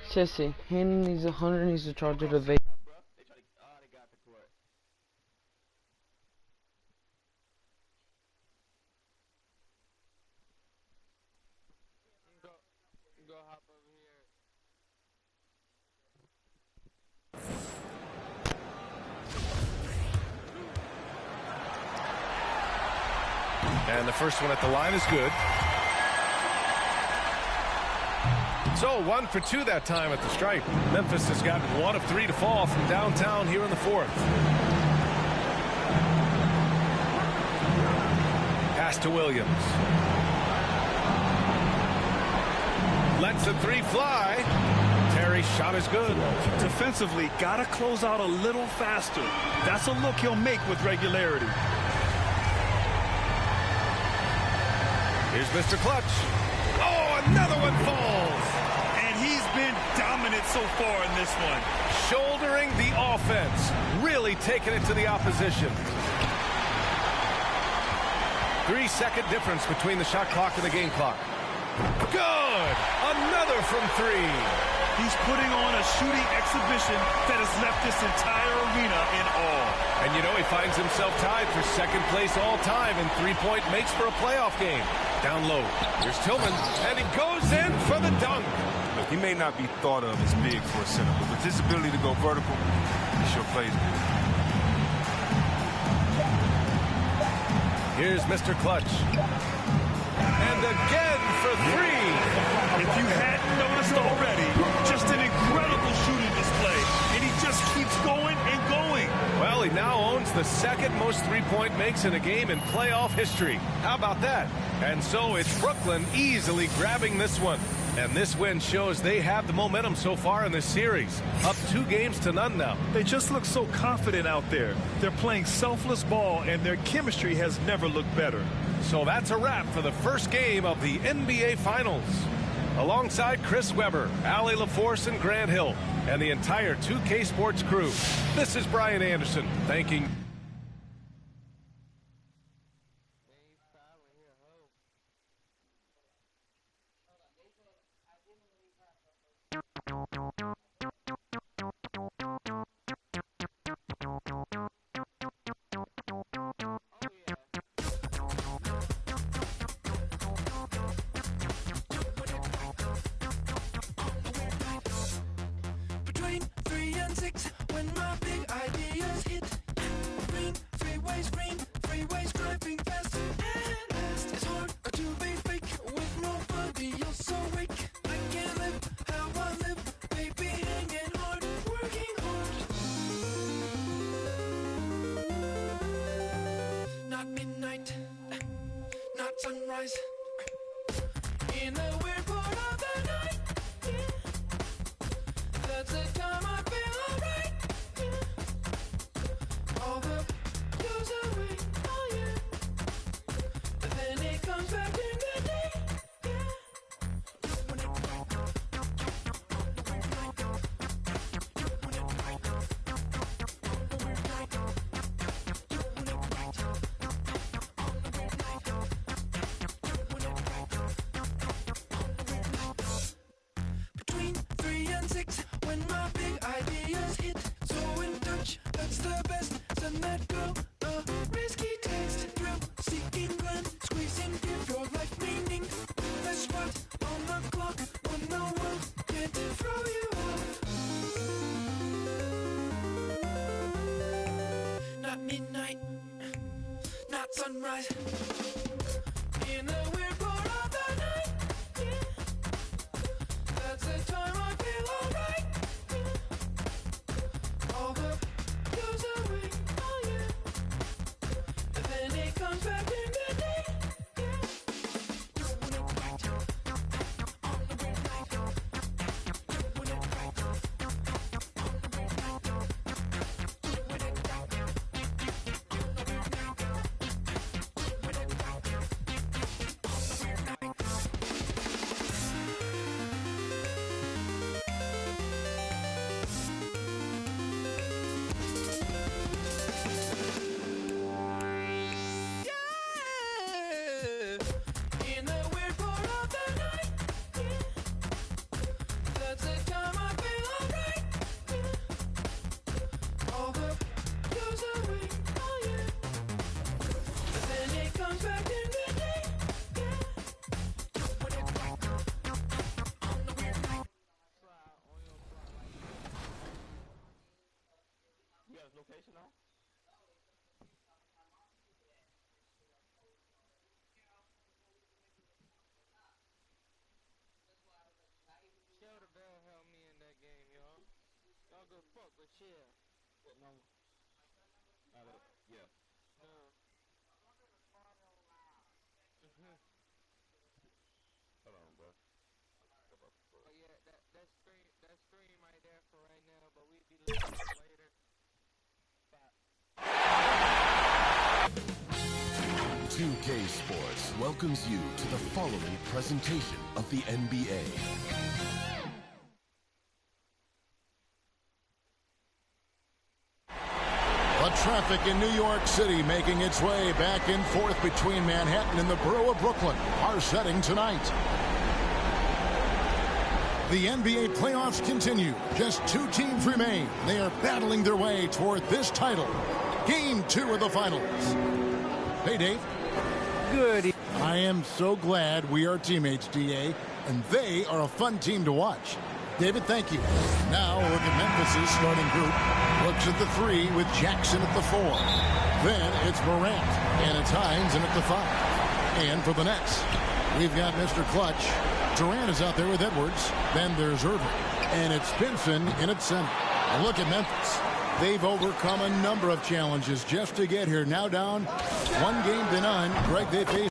Sissy, Handy needs 100, needs to charge it a vape. And the first one at the line is good. So 1 for 2 that time at the stripe. Memphis has gotten 1 of 3 to fall from downtown here in the fourth. Pass to Williams. Lets the three fly. Terry's shot is good. Defensively, got to close out a little faster. That's a look he'll make with regularity. Here's Mr. Clutch. Oh, another one falls. And he's been dominant so far in this one. Shouldering the offense. Really taking it to the opposition. 3-second difference between the shot clock and the game clock. Good. Another from 3. He's putting on a shooting exhibition that has left this entire arena in awe. And you know, he finds himself tied for second place all time in three-point makes for a playoff game. Down low, here's Tillman, and he goes in for the dunk. Look, he may not be thought of as big for a center, but with his ability to go vertical, he sure plays good. Here's Mr. Clutch. And again for three. If you hadn't noticed already, just an incredible shooting display. And he just keeps going and going. Well, he now owns the second most three-point makes in a game in playoff history. How about that? And so it's Brooklyn easily grabbing this one. And this win shows they have the momentum so far in this series. Up 2-0 now. They just look so confident out there. They're playing selfless ball, and their chemistry has never looked better. So that's a wrap for the first game of the NBA Finals. Alongside Chris Webber, Allie LaForce, and Grant Hill, and the entire 2K Sports crew, this is Brian Anderson thanking Between 3 and 6, when my big ideas hit. Green, freeways driving fast and fast. It's hard to be fake with nobody else awake. I can't live how I live, baby, hanging hard, working hard. Not midnight, not sunrise. In the weird part of the night, yeah. That's the time I feel alright, yeah. All the goes away, oh yeah. But then it comes back in the day, yeah. Between 3 and 6, when my big ideas hit. So in touch, that's the best. Send that girl a risky taste. Thrill seeking glen, squeezing, give your life meaning. The spot on the clock when the world can't throw you off. Not midnight, not sunrise. In the weird part of the night, yeah. That's the time I feel alright, yeah. All the goes away, oh yeah. But then it comes back in the day, yeah. Doing it right, on the weird night. Doing it right, on the weird night. Doing it right, on the weird night. Doing it right, on the weird night. In the weird part of the night, yeah. That's the time I feel alright, yeah. All the goes away, oh yeah. But then it comes back in the day, yeah. Doing it right, on the weird night. You got his location on? Shelter Bell helped me in that game, y'all. Y'all go fuck with Shell. What number? Yeah. No. Hold on, bro. Oh yeah, that screen right there for right now, but we be looking later. Bye. 2K Sports welcomes you to the following presentation of the NBA. The traffic in New York City making its way back and forth between Manhattan and the borough of Brooklyn. Our setting tonight. The NBA playoffs continue. Just 2 teams remain. They are battling their way toward this title. Game 2 of the finals. Hey, Dave. Good. I am so glad we are teammates, DA, and they are a fun team to watch. David, thank you. Now look at Memphis' starting group. Looks at the 3 with Jackson at the 4. Then it's Morant, and it's Hines in at the 5. And for the Nets, we've got Mr. Clutch. Durant is out there with Edwards. Then there's Irving. And it's Pinson in at center. And look at Memphis. They've overcome a number of challenges just to get here. Now down 1 game to none. Greg, they face.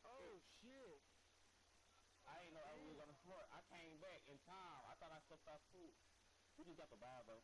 Oh shit! I ain't know we was on the floor. I came back in time. I thought I stepped off food. We just got the ball, bro.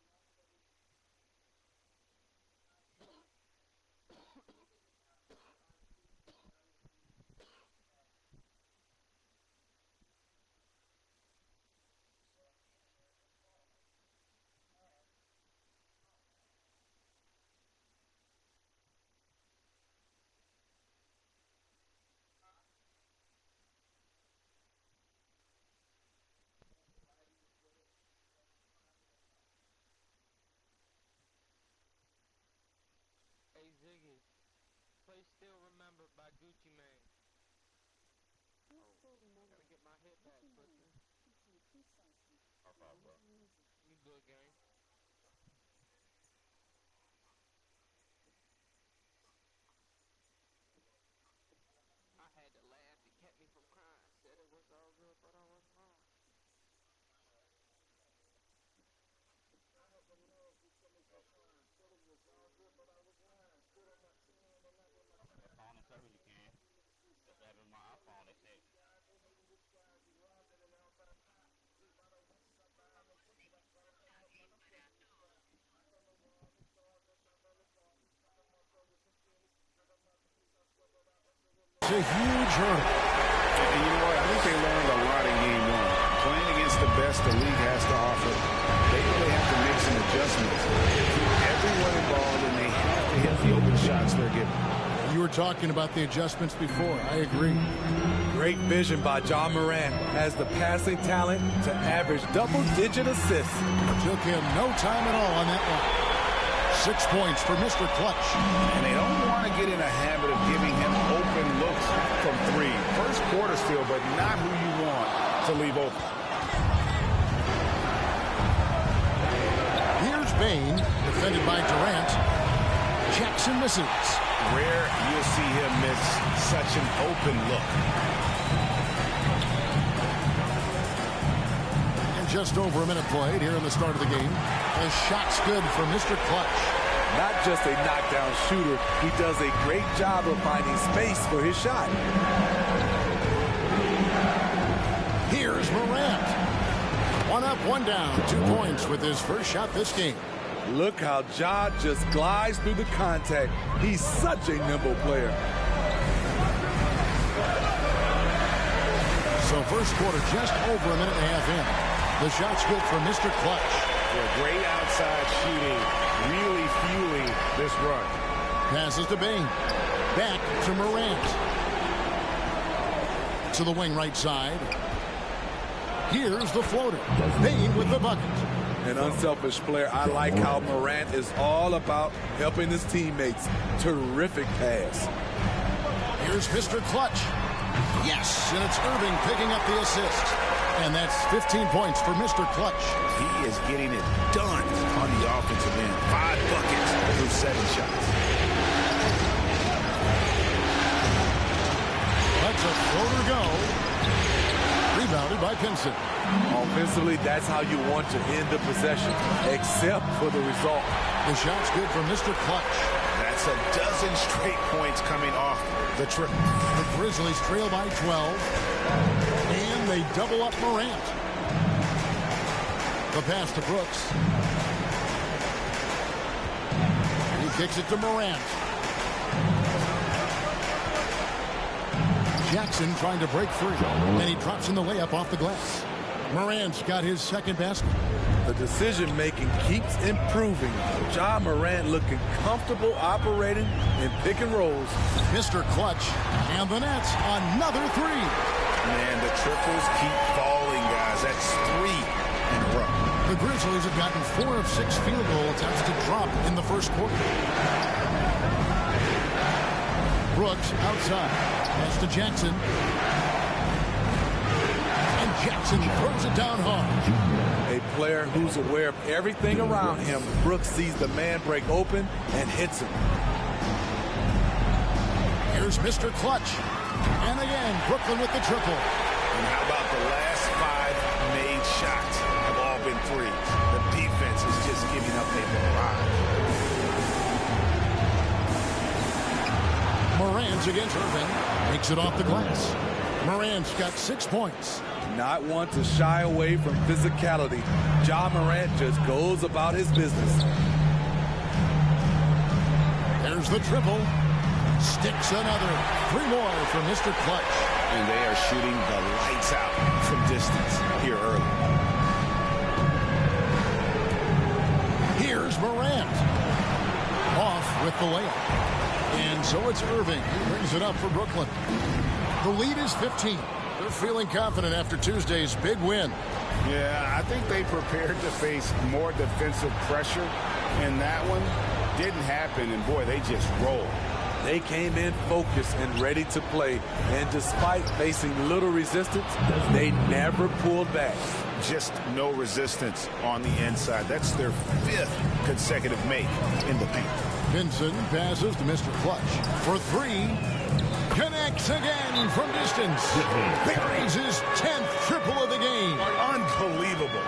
Hey Ziggy, play Still Remembered by Gucci Mane. Gotta get my hit back, pussy. You good, gang? I had to laugh. It kept me from crying. Said it was all good, but I was wrong. Phone and service you can. Just have it on my iPhone. They said. It's a huge hurdle. And you know what? I think they learned a lot in game 1. Playing against the best the league has to offer, they really have to make some adjustments. Keep everyone involved, and they have to hit the open shots they're given. You were talking about the adjustments before. I agree. Great vision by John Morant. Has the passing talent to average double-digit assists. Took him no time at all on that one. 6 points for Mr. Clutch. And they don't want to get in a habit of giving him open looks from 3. First quarter still, but not who you want to leave open. Here's Bane, defended by Durant. Jackson misses. Rare you'll see him miss such an open look. And just over a minute played here in the start of the game. A shot's good for Mr. Clutch. Not just a knockdown shooter, he does a great job of finding space for his shot. Here's Morant. 1 up, 1 down. 2 points with his first shot this game. Look how Ja just glides through the contact. He's such a nimble player. So first quarter just over a minute and a half in. The shot's good for Mr. Clutch. Yeah, great outside shooting, really fueling this run. Passes to Bane. Back to Morant. To the wing right side. Here's the floater. Bane with the bucket. An unselfish player. I like how Morant is all about helping his teammates. Terrific pass. Here's Here's Mr. Clutch. Yes, and it's Irving picking up the assist. And that's 15 points for Mr. Clutch. He is getting it done on the offensive end. 5 buckets through 7 shots. That's a floater go. Rebounded by Pinson. Offensively, that's how you want to end the possession, except for the result. The shot's good for Mr. Clutch. That's a dozen straight points coming off the triple. The Grizzlies trail by 12. And they double up Morant. The pass to Brooks. He kicks it to Morant. Jackson trying to break free. And he drops in the layup off the glass. Morant's got his second basket. The decision-making keeps improving. Ja Morant looking comfortable operating in pick and rolls. Mr. Clutch. And the Nets, another 3. Man, the triples keep falling, guys. That's 3 in a row. The Grizzlies have gotten 4 of 6 field goal attempts to drop in the first quarter. Brooks outside. Pass to Jackson. And Jackson throws it down hard. A player who's aware of everything around him. Brooks sees the man break open and hits him. Here's Mr. Clutch. And again, Brooklyn with the triple. And how about the last 5 made shots have all been threes? The defense is just giving up a barrage. Morant's against Irving. Takes it off the glass. Morant's got 6 points. Not one to shy away from physicality. Ja Morant just goes about his business. There's the triple. Sticks another. 3 more for Mr. Clutch. And they are shooting the lights out from distance here early. Here's Morant. Off with the layup. And so it's Irving. He brings it up for Brooklyn. The lead is 15. They're feeling confident after Tuesday's big win. Yeah, I think they prepared to face more defensive pressure. And that one didn't happen. And, boy, they just rolled. They came in focused and ready to play. And despite facing little resistance, they never pulled back. Just no resistance on the inside. That's their 5th consecutive make in the paint. Pinson passes to Mr. Clutch for 3. Connects again from distance. Buries his 10th triple of the game. Unbelievable.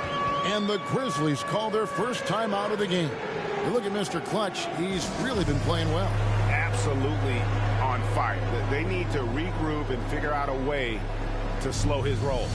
And the Grizzlies call their first time out of the game. You look at Mr. Clutch, he's really been playing well. Absolutely on fire. They need to regroup and figure out a way to slow his roll.